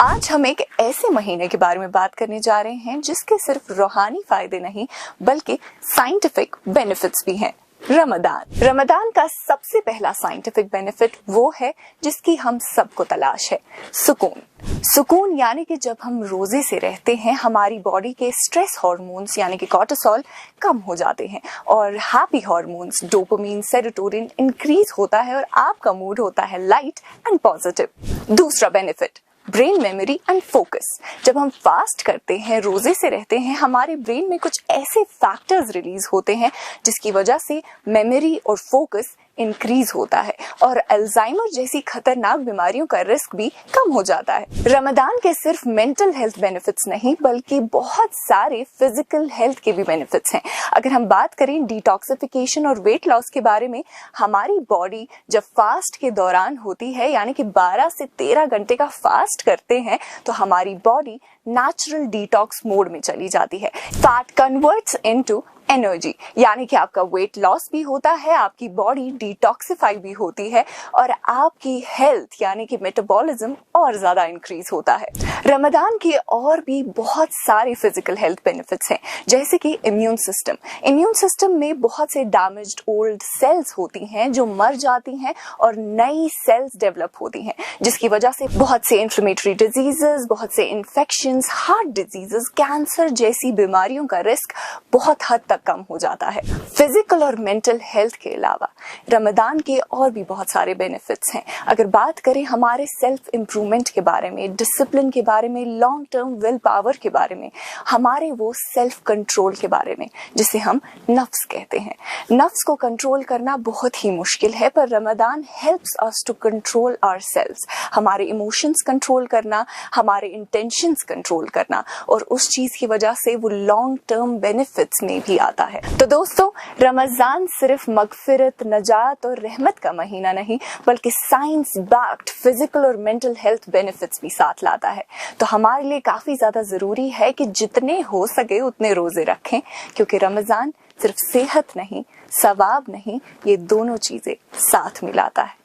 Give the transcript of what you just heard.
आज हम एक ऐसे महीने के बारे में बात करने जा रहे हैं जिसके सिर्फ रूहानी फायदे नहीं बल्कि साइंटिफिक बेनिफिट्स भी हैं। रमदान का सबसे पहला साइंटिफिक बेनिफिट वो है जिसकी हम सबको तलाश है, सुकून यानी कि जब हम रोजे से रहते हैं हमारी बॉडी के स्ट्रेस हार्मोन्स यानी कि कॉर्टिसोल कम हो जाते हैं और happy hormones dopamine serotonin increase होता है और आपका मूड होता है लाइट एंड पॉजिटिव। दूसरा benefit brain memory and focus. जब हम फास्ट करते हैं, रोजे से रहते हैं, हमारे ब्रेन में कुछ ऐसे फैक्टर्स रिलीज होते हैं जिसकी वजह से मेमोरी और फोकस इंक्रीज होता है और अल्जाइमर जैसी खतरनाक बीमारियों का रिस्क भी कम हो जाता है। रमदान के सिर्फ मेंटल हेल्थ बेनिफिट्स नहीं बल्कि बहुत सारे फिजिकल हेल्थ के भी बेनिफिट्स हैं। अगर हम बात करें डिटॉक्सिफिकेशन और वेट लॉस के बारे में, हमारी बॉडी जब फास्ट के दौरान होती है यानी कि 12 से 13 घंटे का फास्ट करते हैं तो हमारी बॉडी नेचुरल डिटॉक्स मोड में चली जाती है। फैट कन्वर्ट्स इनटू एनर्जी यानी कि आपका वेट लॉस भी होता है, आपकी बॉडी डिटॉक्सिफाई भी होती है और आपकी हेल्थ यानी कि मेटाबॉलिज्म और ज्यादा इंक्रीज होता है। रमदान के और भी बहुत सारे फिजिकल हेल्थ बेनिफिट्स हैं जैसे कि इम्यून सिस्टम में बहुत से डैमेज्ड ओल्ड सेल्स होती हैं जो मर जाती हैं और नई सेल्स डेवलप होती हैं जिसकी वजह से बहुत से इन्फ्लेमेटरी डिजीजेस, बहुत से इन्फेक्शंस, हार्ट डिजीजेस, कैंसर जैसी बीमारियों का रिस्क बहुत हद तक कम हो जाता है। फिजिकल और मेंटल हेल्थ के अलावा रमदान के और भी बहुत सारे बेनिफिट्स हैं। अगर बात करें हमारे सेल्फ इंप्रूवमेंट के बारे में, डिसिप्लिन के बारे में, लॉन्ग टर्म विल पावर के बारे में, हमारे वो सेल्फ कंट्रोल के बारे में जिसे हम नफ्स कहते हैं। नफ्स को कंट्रोल करना बहुत ही मुश्किल है पर Ramadan helps us to control ourselves, हमारे इमोशंस कंट्रोल करना, हमारे इंटेंशंस कंट्रोल करना और उस चीज की वजह से वो लॉन्ग टर्म बेनिफिट्स में भी आता है। तो दोस्तों, रमजान सिर्फ मगफिरत, नजात और रहमत का महीना नहीं बल्कि साइंस बैक्ड फिजिकल और मेंटल हेल्थ बेनिफिट्स भी साथ लाता है। तो हमारे लिए काफी ज्यादा जरूरी है कि जितने हो सके उतने रोजे रखें क्योंकि रमजान सिर्फ सेहत नहीं, सवाब नहीं, ये दोनों चीजें साथ मिलाता है।